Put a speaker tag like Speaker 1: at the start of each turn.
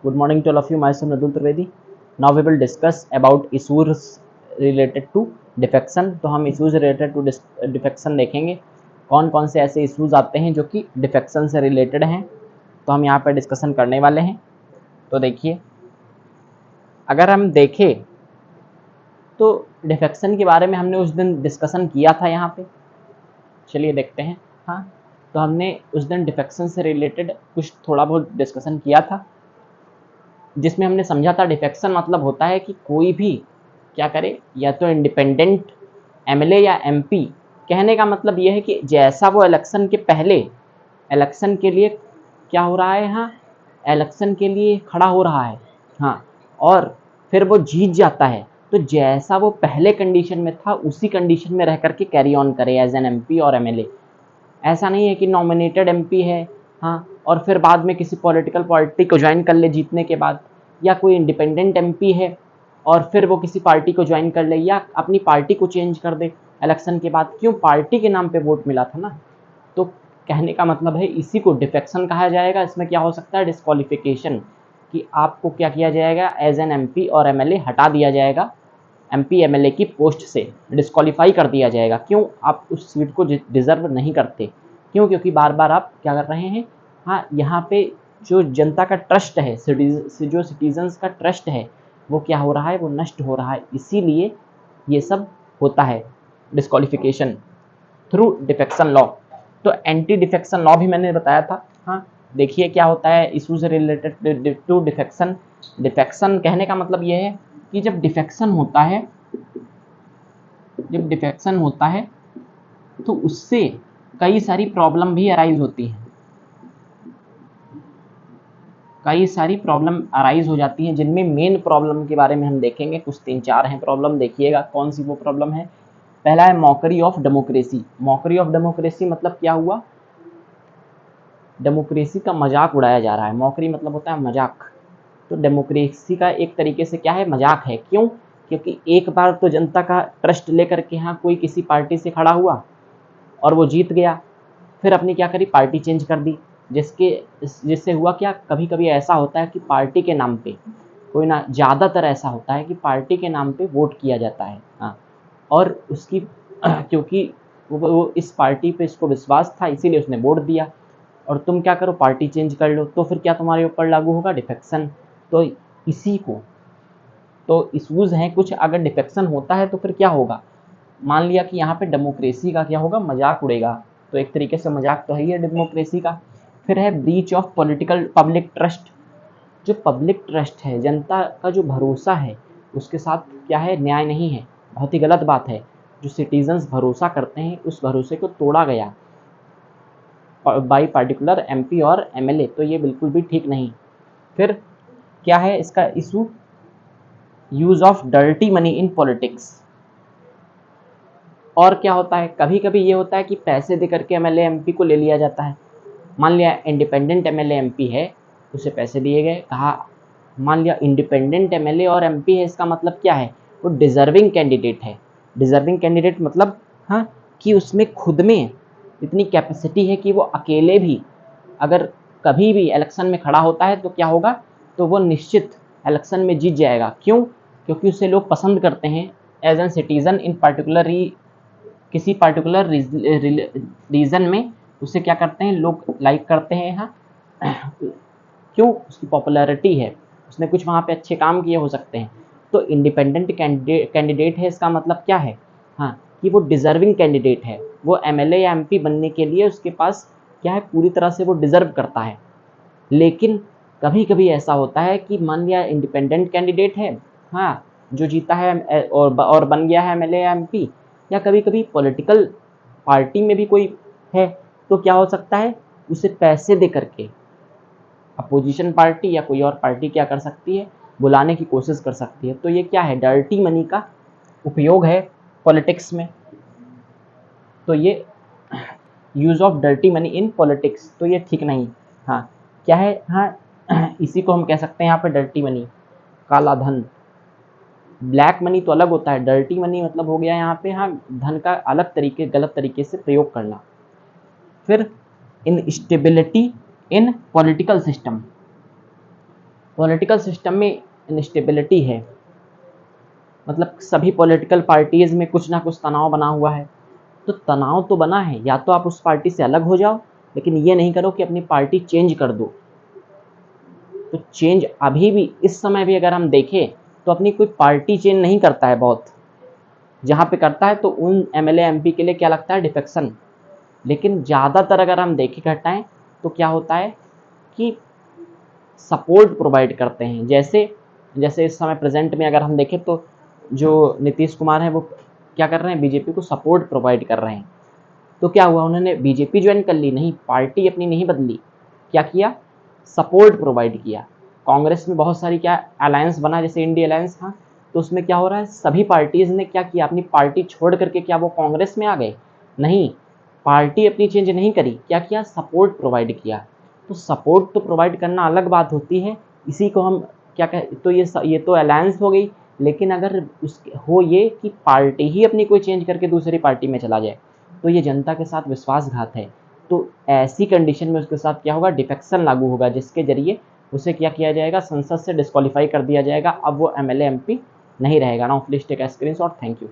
Speaker 1: Good morning to all of you. Myself Nadul Trivedi. Now we will discuss about issues related to defection. तो हम issues related to defection देखेंगे कौन कौन से ऐसे issues आते हैं जो कि defection से related हैं, तो हम यहाँ पर डिस्कशन करने वाले हैं। तो देखिए, अगर हम देखें तो डिफेक्शन के बारे में हमने उस दिन डिस्कशन किया था यहाँ पे। चलिए देखते हैं। हाँ, तो हमने उस दिन डिफेक्शन से रिलेटेड कुछ थोड़ा बहुत डिस्कशन किया था, जिसमें हमने समझा था डिफेक्शन मतलब होता है कि कोई भी क्या करे, या तो इंडिपेंडेंट एमएलए या एमपी। कहने का मतलब ये है कि जैसा वो इलेक्शन के पहले इलेक्शन के लिए क्या हो रहा है, हाँ, इलेक्शन के लिए खड़ा हो रहा है, हाँ, और फिर वो जीत जाता है, तो जैसा वो पहले कंडीशन में था उसी कंडीशन में रह करके कैरी ऑन करे एज एन एमपी और एमएलए। ऐसा नहीं है कि नॉमिनेटेड एमपी है, हाँ, और फिर बाद में किसी पॉलिटिकल पार्टी को ज्वाइन कर ले जीतने के बाद, या कोई इंडिपेंडेंट एमपी है और फिर वो किसी पार्टी को ज्वाइन कर ले या अपनी पार्टी को चेंज कर दे इलेक्शन के बाद। क्यों? पार्टी के नाम पे वोट मिला था ना। तो कहने का मतलब है इसी को डिफेक्शन कहा जाएगा। इसमें क्या हो सकता है? डिस्क्वालिफिकेशन, कि आपको क्या किया जाएगा, एज एन एमपी और एमएलए हटा दिया जाएगा, एमपी एमएलए की पोस्ट से डिस्क्वालीफाई कर दिया जाएगा। क्यों? आप उस सीट को डिजर्व नहीं करते। क्यों? क्योंकि बार बार आप क्या कर रहे हैं, हाँ, यहाँ पे जो जनता का ट्रस्ट है, जो सिटीजन्स का ट्रस्ट है, वो क्या हो रहा है, वो नष्ट हो रहा है। इसीलिए ये सब होता है डिस्क्वालिफिकेशन थ्रू डिफेक्शन लॉ। तो एंटी डिफेक्शन लॉ भी मैंने बताया था। हाँ, देखिए क्या होता है इशू से रिलेटेड टू डिफेक्शन। डिफेक्शन कहने का मतलब ये है कि जब डिफेक्शन होता है तो उससे कई सारी प्रॉब्लम भी अराइज होती हैं, कई सारी प्रॉब्लम अराइज हो जाती हैं, जिनमें मेन प्रॉब्लम के बारे में हम देखेंगे। कुछ 3-4 हैं प्रॉब्लम, देखिएगा कौन सी वो प्रॉब्लम है। पहला है mockery of democracy. Mockery of democracy मतलब क्या हुआ? डेमोक्रेसी का मजाक उड़ाया जा रहा है। मॉकरी मतलब होता है मजाक। तो डेमोक्रेसी का एक तरीके से क्या है, मजाक है। क्यों? क्योंकि एक बार तो जनता का ट्रस्ट लेकर के यहाँ कोई किसी पार्टी से खड़ा हुआ और वो जीत गया, फिर अपनी क्या करी, पार्टी चेंज कर दी, जिससे हुआ क्या, कभी कभी ऐसा होता है कि पार्टी के नाम पे कोई ना, ज़्यादातर ऐसा होता है कि पार्टी के नाम पे वोट किया जाता है, हाँ, और उसकी क्योंकि वो इस पार्टी पे इसको विश्वास था इसीलिए उसने वोट दिया, और तुम क्या करो, पार्टी चेंज कर लो, तो फिर क्या तुम्हारे ऊपर लागू होगा, डिफेक्शन। तो इसी को तो इशूज़ हैं कुछ। अगर डिफेक्शन होता है तो फिर क्या होगा, मान लिया कि यहाँ पे डेमोक्रेसी का क्या होगा, मजाक उड़ेगा। तो एक तरीके से मजाक तो है ही है डेमोक्रेसी का। फिर है breach of political public trust. जो पब्लिक ट्रस्ट है, जनता का जो भरोसा है, उसके साथ क्या है, न्याय नहीं है, बहुत ही गलत बात है। जो सिटीजन्स भरोसा करते हैं उस भरोसे को तोड़ा गया बाई पार्टिकुलर एमपी और एमएलए, तो ये बिल्कुल भी ठीक नहीं। फिर क्या है इसका issue, use of dirty money in politics. और क्या होता है, कभी कभी ये होता है कि पैसे दे करके एमएलए एमपी को ले लिया जाता है। मान लिया इंडिपेंडेंट एमएलए एमपी है, उसे पैसे दिए गए, कहा, मान लिया इंडिपेंडेंट एमएलए और एमपी है, इसका मतलब क्या है, वो डिजर्विंग कैंडिडेट है। डिजर्विंग कैंडिडेट मतलब, हाँ, कि उसमें खुद में इतनी कैपेसिटी है कि वो अकेले भी अगर कभी भी इलेक्शन में खड़ा होता है तो क्या होगा, तो वो निश्चित इलेक्शन में जीत जाएगा। क्यों? क्योंकि उसे लोग पसंद करते हैं as an citizen in particular, किसी पार्टिकुलर रीजन में उसे क्या करते हैं, लोग लाइक करते हैं। हाँ, क्यों? उसकी पॉपुलैरिटी है, उसने कुछ वहाँ पे अच्छे काम किए हो सकते हैं। तो इंडिपेंडेंट कैंडिडेट है, इसका मतलब क्या है, हाँ, कि वो डिजर्विंग कैंडिडेट है। वो एमएलए या एमपी बनने के लिए उसके पास क्या है, पूरी तरह से वो डिजर्व करता है। लेकिन कभी कभी ऐसा होता है कि मान लिया इंडिपेंडेंट कैंडिडेट है, हाँ, जो जीता है और बन गया है एमएलए या एमपी, या कभी कभी पॉलिटिकल पार्टी में भी कोई है, तो क्या हो सकता है, उसे पैसे दे करके अपोजिशन पार्टी या कोई और पार्टी क्या कर सकती है, बुलाने की कोशिश कर सकती है। तो ये क्या है, डर्टी मनी का उपयोग है पॉलिटिक्स में। तो ये use of dirty money in politics, तो ये ठीक नहीं। हाँ, क्या है, हाँ, इसी को हम कह सकते हैं यहाँ पे डर्टी मनी, काला धन। ब्लैक मनी तो अलग होता है, डर्टी मनी मतलब हो गया यहाँ पे, हाँ, धन का अलग तरीके, गलत तरीके से प्रयोग करना। फिर इनस्टेबिलिटी इन पॉलिटिकल सिस्टम। पॉलिटिकल सिस्टम में इनस्टेबिलिटी है, मतलब सभी पॉलिटिकल पार्टीज में कुछ ना कुछ तनाव बना हुआ है। तो तनाव तो बना है, या तो आप उस पार्टी से अलग हो जाओ, लेकिन ये नहीं करो कि अपनी पार्टी चेंज कर दो। तो चेंज अभी भी इस समय भी अगर हम देखें तो अपनी कोई पार्टी चेंज नहीं करता है, बहुत जहाँ पे करता है तो उन एमएलए एमपी के लिए क्या लगता है, डिफेक्शन। लेकिन ज़्यादातर अगर हम देखें घटनाएं तो क्या होता है कि सपोर्ट प्रोवाइड करते हैं। जैसे जैसे इस समय प्रेजेंट में अगर हम देखें तो जो नीतीश कुमार हैं वो क्या कर रहे हैं, बीजेपी को सपोर्ट प्रोवाइड कर रहे हैं। तो क्या हुआ, उन्होंने बीजेपी ज्वाइन कर ली नहीं, पार्टी अपनी नहीं बदली, क्या किया, सपोर्ट प्रोवाइड किया। कांग्रेस में बहुत सारी क्या अलायंस बना, जैसे इंडिया अलायंस था, तो उसमें क्या हो रहा है, सभी पार्टीज ने क्या किया, अपनी पार्टी छोड़ करके क्या वो कांग्रेस में आ गए, नहीं, पार्टी अपनी चेंज नहीं करी, क्या किया, सपोर्ट प्रोवाइड किया। तो सपोर्ट तो प्रोवाइड करना अलग बात होती है, इसी को हम क्या कह, तो ये तो अलायंस हो गई। लेकिन अगर उस हो ये कि पार्टी ही अपनी कोई चेंज करके दूसरी पार्टी में चला जाए, तो ये जनता के साथ विश्वासघात है। तो ऐसी कंडीशन में उसके साथ क्या होगा, डिफेक्शन लागू होगा, जिसके जरिए उसे क्या किया जाएगा, संसद से डिस्क्वालीफाई कर दिया जाएगा। अब वो एमएलए एमपी नहीं रहेगा। Now please take a screenshot. Thank you.